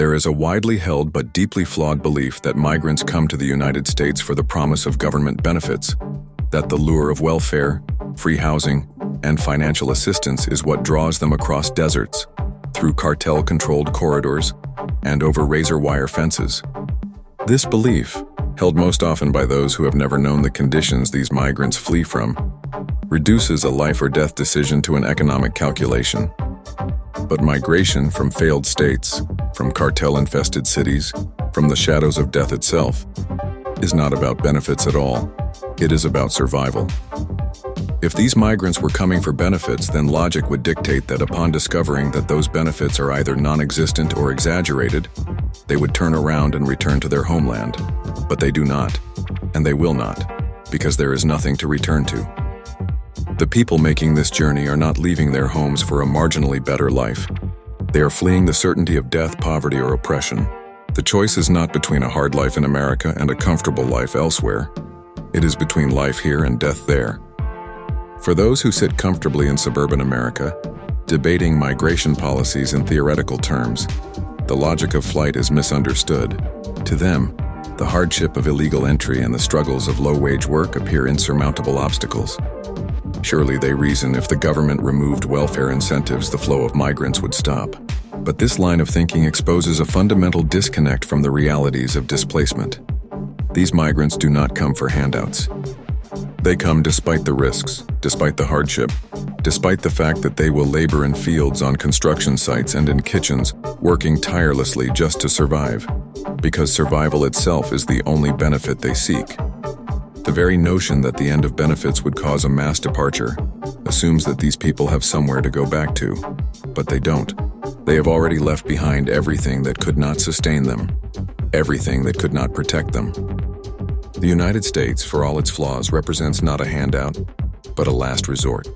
There is a widely held but deeply flawed belief that migrants come to the United States for the promise of government benefits, that the lure of welfare, free housing, and financial assistance is what draws them across deserts, through cartel-controlled corridors, and over razor-wire fences. This belief, held most often by those who have never known the conditions these migrants flee from, reduces a life-or-death decision to an economic calculation. But migration from failed states, from cartel-infested cities, from the shadows of death itself, is not about benefits at all. It is about survival. If these migrants were coming for benefits, then logic would dictate that upon discovering that those benefits are either non-existent or exaggerated, they would turn around and return to their homeland. But they do not, and they will not, because there is nothing to return to. The people making this journey are not leaving their homes for a marginally better life. They are fleeing the certainty of death, poverty, or oppression. The choice is not between a hard life in America and a comfortable life elsewhere. It is between life here and death there. For those who sit comfortably in suburban America, debating migration policies in theoretical terms, the logic of flight is misunderstood. To them, the hardship of illegal entry and the struggles of low-wage work appear insurmountable obstacles. Surely they reason if the government removed welfare incentives, the flow of migrants would stop. But this line of thinking exposes a fundamental disconnect from the realities of displacement. These migrants do not come for handouts. They come despite the risks, despite the hardship, despite the fact that they will labor in fields, on construction sites, and in kitchens, working tirelessly just to survive, because survival itself is the only benefit they seek. The very notion that the end of benefits would cause a mass departure assumes that these people have somewhere to go back to, but they don't. They have already left behind everything that could not sustain them, everything that could not protect them. The United States, for all its flaws, represents not a handout, but a last resort.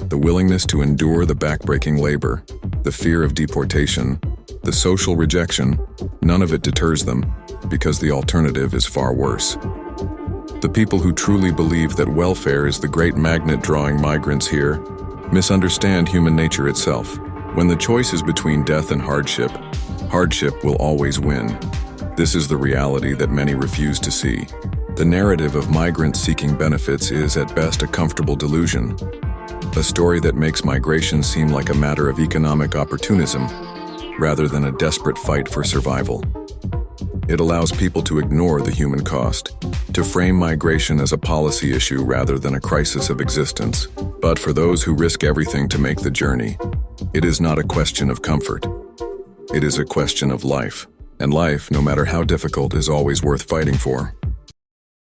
The willingness to endure the backbreaking labor, the fear of deportation, the social rejection, none of it deters them, because the alternative is far worse. The people who truly believe that welfare is the great magnet drawing migrants here misunderstand human nature itself. When the choice is between death and hardship, hardship will always win. This is the reality that many refuse to see. The narrative of migrants seeking benefits is at best a comfortable delusion, a story that makes migration seem like a matter of economic opportunism rather than a desperate fight for survival. It allows people to ignore the human cost, to frame migration as a policy issue rather than a crisis of existence. But for those who risk everything to make the journey, it is not a question of comfort. It is a question of life. And life, no matter how difficult, is always worth fighting for.